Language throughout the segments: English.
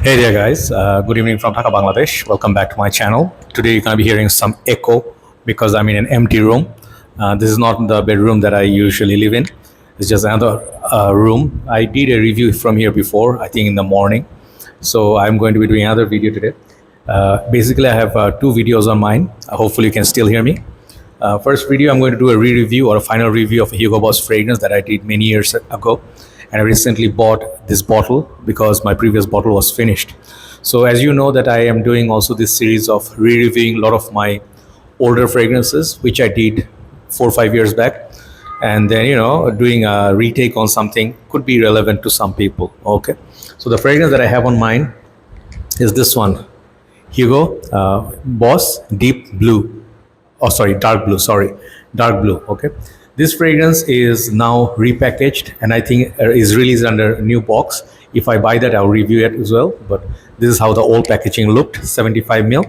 Hey there, guys. Good evening from Dhaka, Bangladesh. Welcome back to my channel. Today, you're going to be hearing some echo because I'm in an empty room. This is not the bedroom that I usually live in, it's just another room. I did a review from here before, I think in the morning. So, I'm going to be doing another video today. Basically, I have two videos on mine. Hopefully, you can still hear me. First video, I'm going to do a re-review or a final review of a Hugo Boss fragrance that I did many years ago. And I recently bought this bottle because my previous bottle was finished. So as you know that I am doing also this series of re-reviewing a lot of my older fragrances, which I did 4 or 5 years back. And then, doing a retake on something could be relevant to some people. Okay. So the fragrance that I have on mine is this one, Hugo Boss Deep Blue. Oh, sorry, dark blue. Sorry, dark blue. Okay, this fragrance is now repackaged, and I think is released under a new box. If I buy that, I'll review it as well. But this is how the old packaging looked: 75 mil.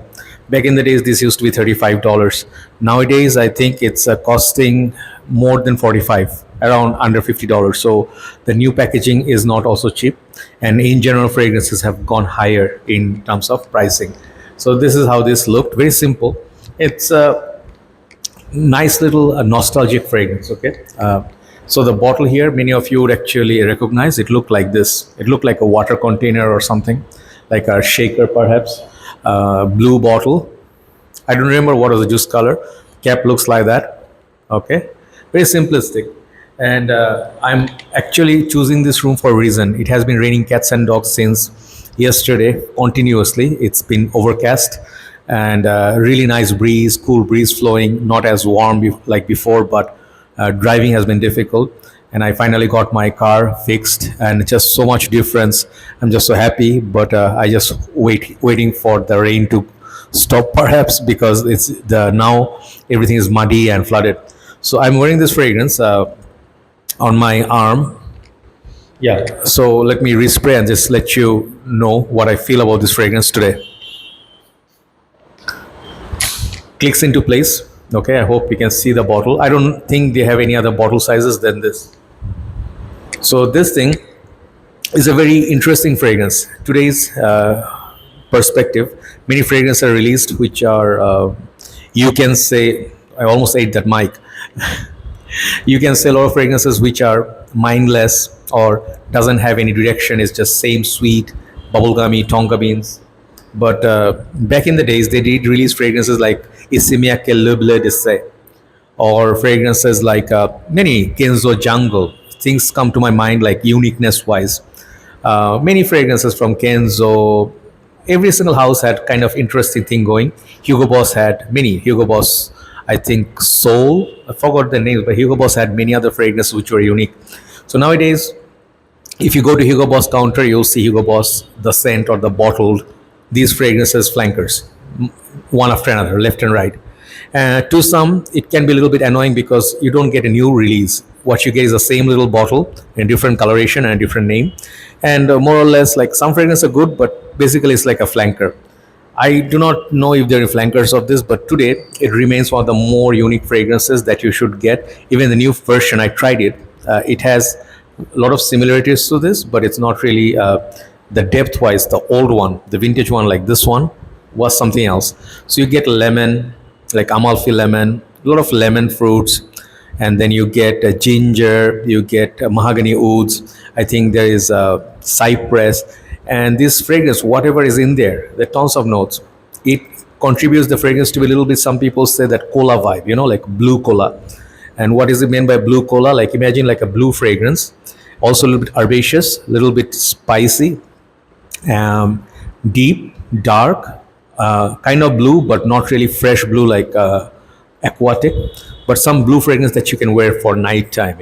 Back in the days, this used to be $35. Nowadays, I think it's costing more than 45, around under $50. So the new packaging is not also cheap, and in general, fragrances have gone higher in terms of pricing. So this is how this looked. Very simple. It's nice little nostalgic fragrance. Okay, so the bottle here, many of you would actually recognize. It looked like this. It looked like a water container or something, like a shaker perhaps. Blue bottle. I don't remember what was the juice color. Cap looks like that. Okay, very simplistic. And I'm actually choosing this room for a reason. It has been raining cats and dogs since yesterday continuously. It's been overcast and really nice breeze, cool breeze flowing, not as warm like before, but driving has been difficult. And I finally got my car fixed, and just so much difference. I'm just so happy, but I just waiting for the rain to stop, perhaps, because it's the now everything is muddy and flooded. So I'm wearing this fragrance on my arm. Yeah. So let me respray and just let you know what I feel about this fragrance today. Clicks into place. Okay, I hope you can see the bottle. I don't think they have any other bottle sizes than this. So this thing is a very interesting fragrance. Today's perspective, many fragrances are released which are, you can say, I almost ate that mic. You can say a lot of fragrances which are mindless or doesn't have any direction. It's just same sweet, bubblegummy, tonka beans. But back in the days, they did release fragrances like Isimia Kelluble Disse, or fragrances like many Kenzo Jungle. Things come to my mind like uniqueness wise. Many fragrances from Kenzo. Every single house had kind of interesting thing going. Hugo Boss had many. Hugo Boss, I think Soul. I forgot the names, but Hugo Boss had many other fragrances which were unique. So nowadays, if you go to Hugo Boss counter, you'll see Hugo Boss, the scent or the bottled, these fragrances flankers, one after another, left and right. To some, it can be a little bit annoying because you don't get a new release. What you get is the same little bottle in different coloration and a different name. And more or less, like some fragrances are good, but basically it's like a flanker. I do not know if there are flankers of this, but today it remains one of the more unique fragrances that you should get. Even the new version, I tried it. It has a lot of similarities to this, but it's not really the depth wise. The old one, the vintage one, like this one, was something else. So you get lemon, like Amalfi lemon, a lot of lemon fruits, and then you get ginger, you get mahogany woods. I think there is cypress, and this fragrance, whatever is in there, the tons of notes, it contributes the fragrance to be a little bit. Some people say that cola vibe, like blue cola. And what is it meant by blue cola? Like imagine like a blue fragrance, also a little bit herbaceous, a little bit spicy, deep, dark, kind of blue, but not really fresh blue like aquatic, but some blue fragrance that you can wear for nighttime.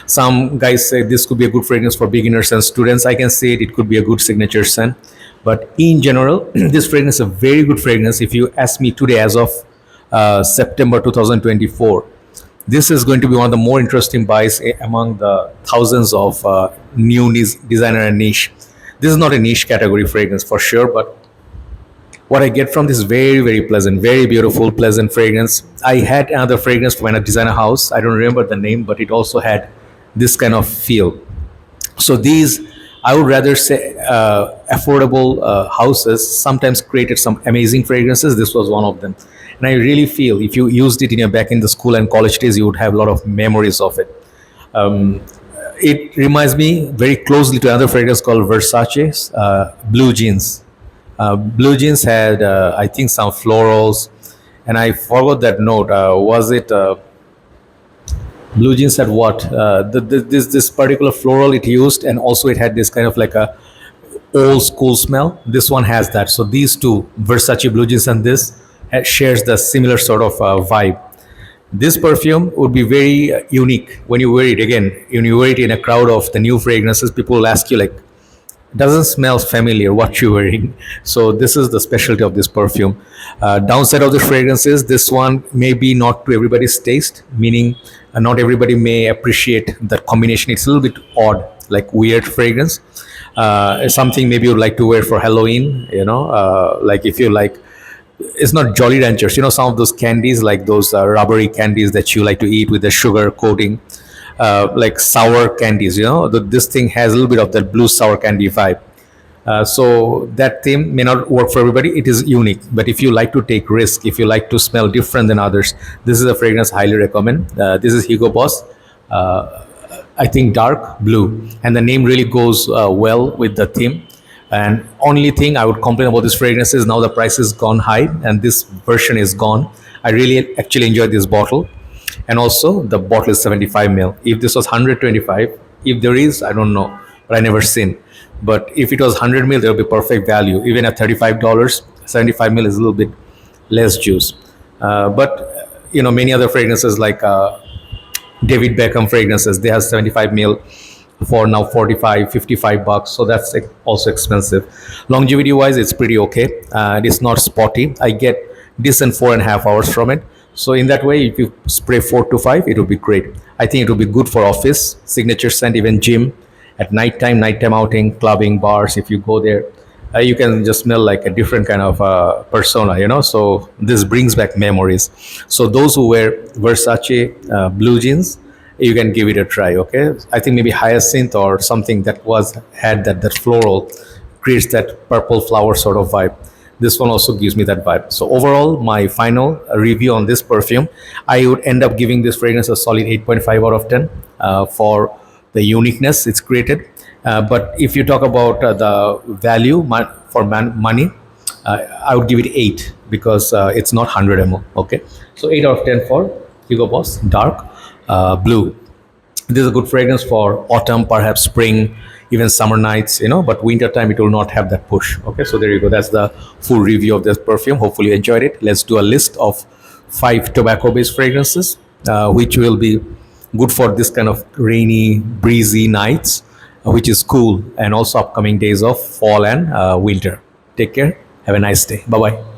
Some guys say this could be a good fragrance for beginners and students. I can say it could be a good signature scent. But in general, this fragrance is a very good fragrance. If you ask me today, as of September 2024, this is going to be one of the more interesting buys among the thousands of new designer and niche. This is not a niche category fragrance for sure, but what I get from this is very, very pleasant, very beautiful, pleasant fragrance. I had another fragrance from a designer house. I don't remember the name, but it also had this kind of feel. So these I would rather say affordable houses sometimes created some amazing fragrances. This was one of them. And I really feel if you used it in your back in the school and college days, you would have a lot of memories of it. It reminds me very closely to another fragrance called Versace's Blue Jeans. Blue Jeans had, I think, some florals, and I forgot that note. Was it Blue Jeans had what? This particular floral it used, and also it had this kind of like a old school smell. This one has that. So these two, Versace Blue Jeans and this, shares the similar sort of vibe. This perfume would be very unique when you wear it. Again, when you wear it in a crowd of the new fragrances, people will ask you like, doesn't smell familiar what you're wearing. So this is the specialty of this perfume. Downside of the fragrance is this one may be not to everybody's taste, meaning not everybody may appreciate that combination. It's a little bit odd, like weird fragrance. Something maybe you'd like to wear for Halloween, like if you like, it's not Jolly Ranchers, some of those candies, like those rubbery candies that you like to eat with the sugar coating, like sour candies, this thing has a little bit of that blue sour candy vibe. So that theme may not work for everybody. It is unique, but if you like to take risk, if you like to smell different than others, this is a fragrance I highly recommend. This is Hugo Boss. I think dark blue, and the name really goes well with the theme. And only thing I would complain about this fragrance is now the price has gone high and this version is gone. I really actually enjoyed this bottle, and also the bottle is 75 ml. If this was 125, if there is, I don't know, but I never seen. But if it was 100 ml, there would be perfect value. Even at $35, 75 ml is a little bit less juice. But many other fragrances like David Beckham fragrances, they have 75 ml for now 45 $55, so that's also expensive. Longevity wise, it's pretty okay. It's not spotty. I get decent 4.5 hours from it. So in that way, if you spray 4 to 5, it will be great. I think it will be good for office, signature scent, even gym, at nighttime outing, clubbing, bars. If you go there, you can just smell like a different kind of persona. So this brings back memories. So those who wear Versace blue jeans, you can give it a try. Okay, I think maybe hyacinth or something that had that floral creates that purple flower sort of vibe. This one also gives me that vibe. So overall, my final review on this perfume, I would end up giving this fragrance a solid 8.5 out of 10 for the uniqueness it's created. But if you talk about the value for money, I would give it 8 because it's not 100 ml. Okay, so 8 out of 10 for Hugo Boss Dark Blue. This is a good fragrance for autumn, perhaps spring, even summer nights, but winter time it will not have that push. Okay, so there you go. That's the full review of this perfume. Hopefully you enjoyed it. Let's do a list of 5 tobacco-based fragrances, which will be good for this kind of rainy, breezy nights, which is cool, and also upcoming days of fall and winter. Take care. Have a nice day. Bye-bye.